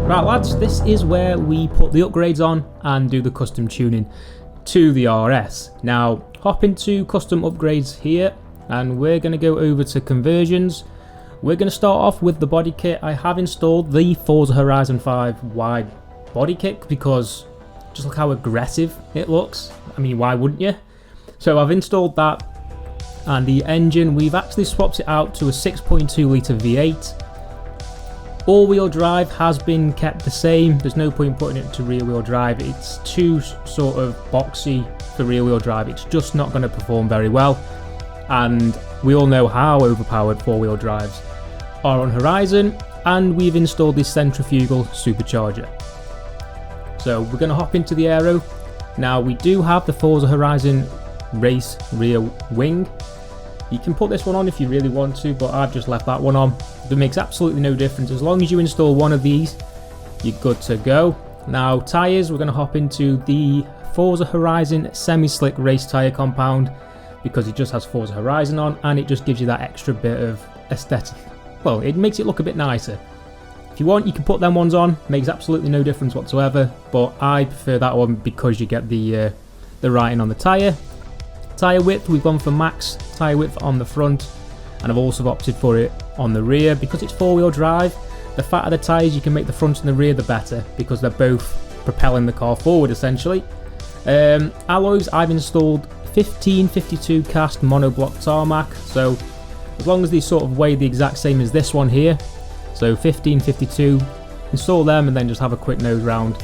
Right lads, this is where we put the upgrades on and do the custom tuning to the RS. Now hop into custom upgrades here and we're going to go over to conversions. We're going to start off with the body kit. I have installed the Forza Horizon 5 wide body kit because just look how aggressive it looks. I mean, why wouldn't you? So I've installed that, and the engine, we've actually swapped it out to a 6.2 litre V8. All-wheel drive has been kept the same. There's no point putting it to rear-wheel drive. It's too sort of boxy for rear-wheel drive. It's just not going to perform very well. And we all know how overpowered four-wheel drives are on Horizon. And we've installed this centrifugal supercharger. So we're going to hop into the aero. Now we do have the Forza Horizon race rear wing. You can put this one on if you really want to, but I've just left that one on. It makes absolutely no difference. As long as you install one of these, you're good to go. Now tyres, we're going to hop into the Forza Horizon semi-slick race tyre compound because it just has Forza Horizon on and it just gives you that extra bit of aesthetic. Well, it makes it look a bit nicer. If you want, you can put them ones on. Makes absolutely no difference whatsoever, but I prefer that one because you get the writing on the tyre. Tyre width, we've gone for max tyre width on the front, and I've also opted for it on the rear because it's four-wheel drive. The fatter the tyres you can make the front and the rear, the better, because they're both propelling the car forward essentially. Alloys, I've installed 1552 cast monoblock tarmac, so as long as these sort of weigh the exact same as this one here, so 1552, install them and then just have a quick nose round.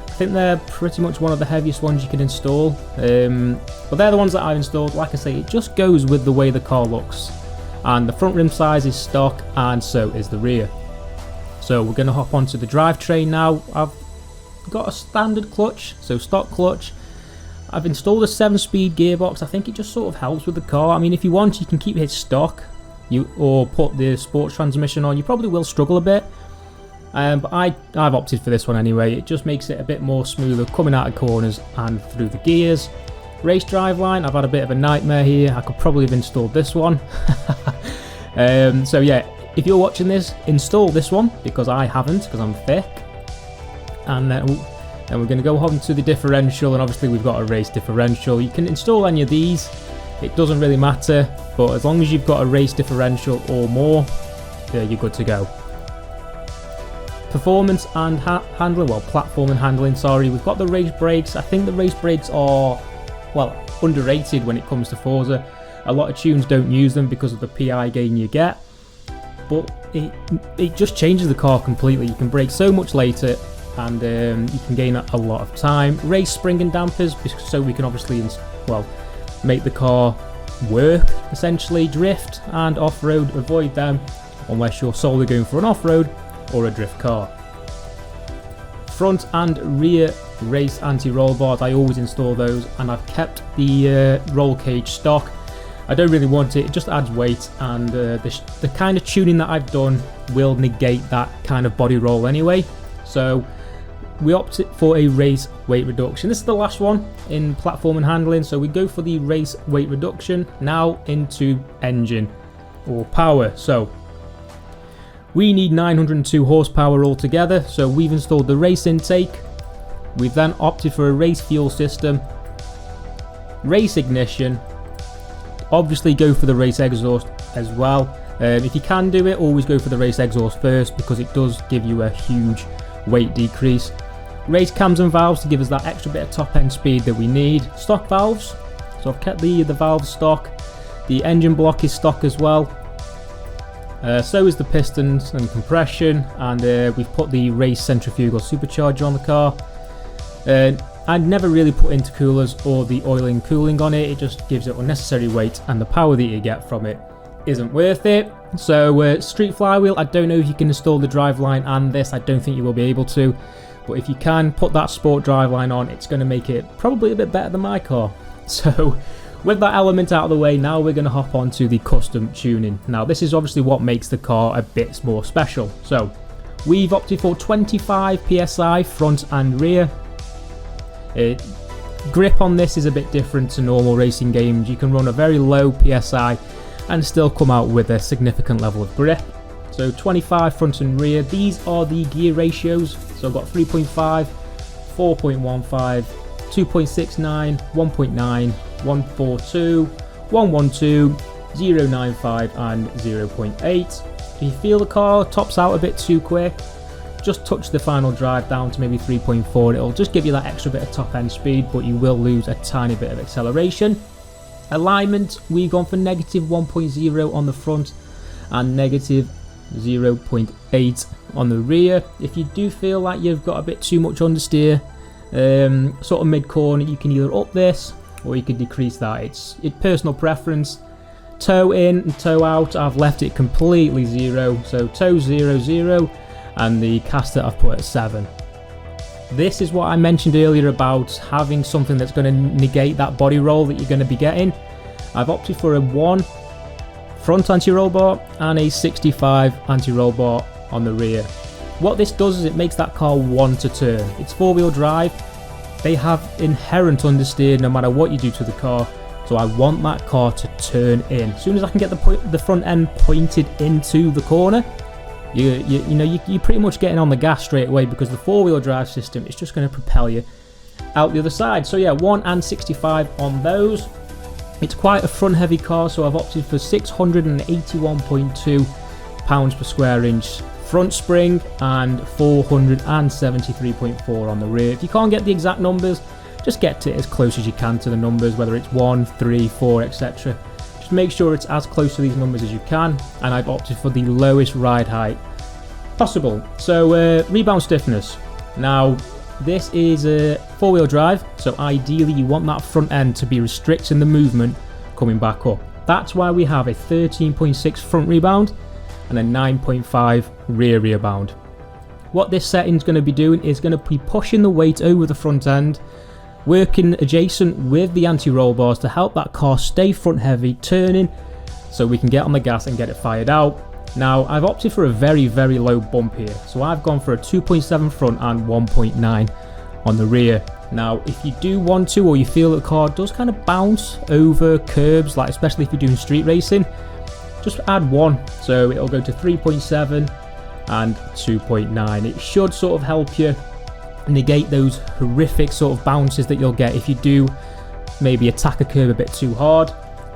I think they're pretty much one of the heaviest ones you can install, but they're the ones that I've installed. Like I say, it just goes with the way the car looks, and the front rim size is stock and so is the rear. So we're going to hop onto the drivetrain now. I've got a standard clutch, so stock clutch. I've installed a 7-speed gearbox. I think it just sort of helps with the car. I mean, if you want, you can keep it stock, or put the sports transmission on. You probably will struggle a bit. But I've opted for this one anyway. It just makes it a bit more smoother coming out of corners and through the gears. Race driveline, I've had a bit of a nightmare here. I could probably have installed this one. So yeah, if you're watching this, install this one because I haven't, because I'm thick. And then we're going to go on to the differential, and obviously we've got a race differential. You can install any of these, it doesn't really matter, but as long as you've got a race differential or more, you're good to go. Performance and handling, well, platform and handling, sorry. We've got the race brakes. I think the race brakes are, well, underrated when it comes to Forza. A lot of tunes don't use them because of the PI gain you get, but it just changes the car completely. You can brake so much later, and you can gain a lot of time. Race spring and dampers, so we can obviously, well, make the car work, essentially. Drift and off-road, avoid them unless you're solely going for an off-road or a drift car. Front and rear race anti-roll bars, I always install those, and I've kept the roll cage stock. I don't really want it, it just adds weight, and the kind of tuning that I've done will negate that kind of body roll anyway. So we opted for a race weight reduction. This is the last one in platform and handling, so we go for the race weight reduction. Now into engine or power. So we need 902 horsepower altogether, so we've installed the race intake. We've then opted for a race fuel system, race ignition, obviously go for the race exhaust as well. If you can do it, always go for the race exhaust first because it does give you a huge weight decrease. Race cams and valves to give us that extra bit of top end speed that we need. Stock valves, so I've kept the valves stock. The engine block is stock as well. So is the pistons and compression, and we've put the race centrifugal supercharger on the car. I'd never really put intercoolers or the oiling cooling on it. It just gives it unnecessary weight, and the power that you get from it isn't worth it. So street flywheel, I don't know if you can install the driveline and this. I don't think you will be able to, but if you can put that sport driveline on, it's going to make it probably a bit better than my car. So with that element out of the way, now we're going to hop on to the custom tuning. Now this is obviously what makes the car a bit more special. So we've opted for 25 psi front and rear. Grip on this is a bit different to normal racing games. You can run a very low psi and still come out with a significant level of grip. So 25 front and rear. These are the gear ratios. So I've got 3.5, 4.15, 2.69, 1.9, 142, 112, 0.95 and 0.8. If you feel the car tops out a bit too quick, just touch the final drive down to maybe 3.4. It'll just give you that extra bit of top end speed, but you will lose a tiny bit of acceleration. Alignment, we've gone for negative 1.0 on the front and negative 0.8 on the rear. If you do feel like you've got a bit too much understeer, sort of mid corner, you can either up this or you can decrease that. It's personal preference. Toe in and toe out, I've left it completely 0, so toe 0, 0, and the caster I've put at 7. This is what I mentioned earlier about having something that's going to negate that body roll that you're going to be getting. I've opted for a 1 front anti-roll bar and a 65 anti-roll bar on the rear. What this does is it makes that car want to turn. It's 4-wheel drive. They have inherent understeer no matter what you do to the car. So I want that car to turn in. As soon as I can get the front end pointed into the corner, you're pretty much getting on the gas straight away, because the 4-wheel drive system is just going to propel you out the other side. So yeah, 1 and 65 on those. It's quite a front heavy car, so I've opted for 681.2 pounds per square inch front spring and 473.4 on the rear. If you can't get the exact numbers, just get it as close as you can to the numbers, whether it's 1, 3, 4, etc. Just make sure it's as close to these numbers as you can, and I've opted for the lowest ride height possible. So rebound stiffness. Now this is a 4-wheel drive, so ideally you want that front end to be restricting the movement coming back up. That's why we have a 13.6 front rebound and a 9.5 rear rebound. What this setting is going to be doing is going to be pushing the weight over the front end, working adjacent with the anti-roll bars to help that car stay front heavy, turning, so we can get on the gas and get it fired out. Now I've opted for a very, very low bump here, so I've gone for a 2.7 front and 1.9 on the rear. Now if you do want to, or you feel that the car does kind of bounce over curbs, like especially if you're doing street racing, just add 1, so it'll go to 3.7 and 2.9. It should sort of help you negate those horrific sort of bounces that you'll get if you do maybe attack a curb a bit too hard.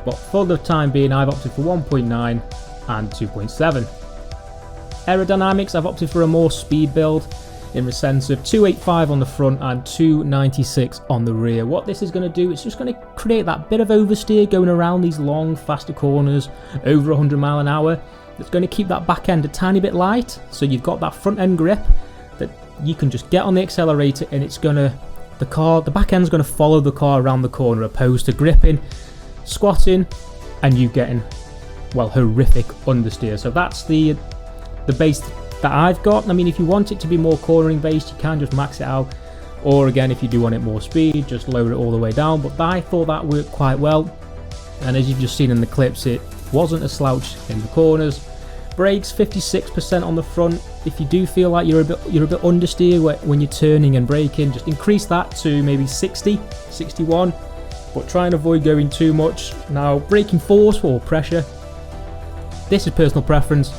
But for the time being, I've opted for 1.9 and 2.7. Aerodynamics, I've opted for a more speed build in the sense of 285 on the front and 296 on the rear. What this is going to do, it's just going to create that bit of oversteer going around these long, faster corners over 100 mile an hour. It's going to keep that back end a tiny bit light, so you've got that front end grip that you can just get on the accelerator, and it's gonna, the back end's gonna follow the car around the corner, opposed to gripping, squatting, and you getting, well, horrific understeer. So that's the base that I've got. I mean, if you want it to be more cornering based, you can just max it out, or again, if you do want it more speed, just lower it all the way down. But I thought that worked quite well, and as you've just seen in the clips, it wasn't a slouch in the corners. Brakes, 56% on the front. If you do feel like you're a bit understeer when you're turning and braking, just increase that to maybe 60, 61, but try and avoid going too much. Now, braking force or pressure, this is personal preference.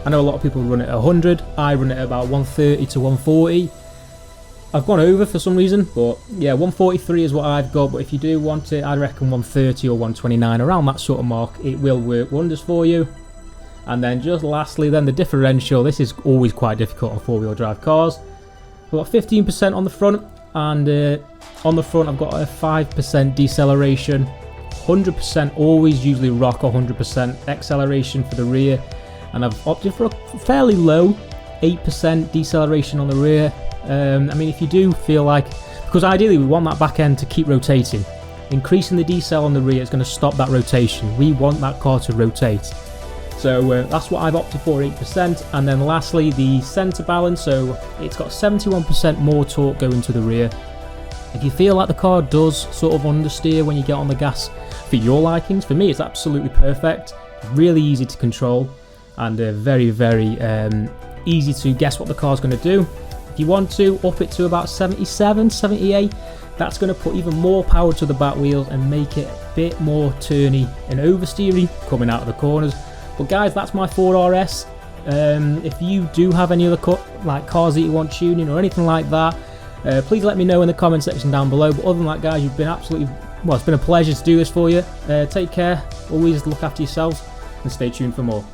I know a lot of people run it at 100. I run it at about 130 to 140. I've gone over for some reason, but yeah, 143 is what I've got. But if you do want it, I reckon 130 or 129, around that sort of mark. It will work wonders for you. And then just lastly, then the differential. This is always quite difficult on 4-wheel drive cars. I've got 15% on the front, and on the front I've got a 5% deceleration. 100% always usually rock 100% acceleration for the rear, and I've opted for a fairly low 8% deceleration on the rear. I mean, if you do feel like, because ideally we want that back end to keep rotating, increasing the decel on the rear is going to stop that rotation. We want that car to rotate. So that's what I've opted for, 8%. And then lastly, the centre balance. So it's got 71% more torque going to the rear. If you feel like the car does sort of understeer when you get on the gas for your likings, for me it's absolutely perfect. Really easy to control, and very, very easy to guess what the car's going to do. If you want to up it to about 77, 78, that's going to put even more power to the back wheels and make it a bit more turny and oversteery coming out of the corners. But guys, that's my Ford RS. If you do have any other cars that you want tuning or anything like that, please let me know in the comment section down below. But other than that, guys, you've been absolutely, well, it's been a pleasure to do this for you. Take care, always look after yourselves, and stay tuned for more.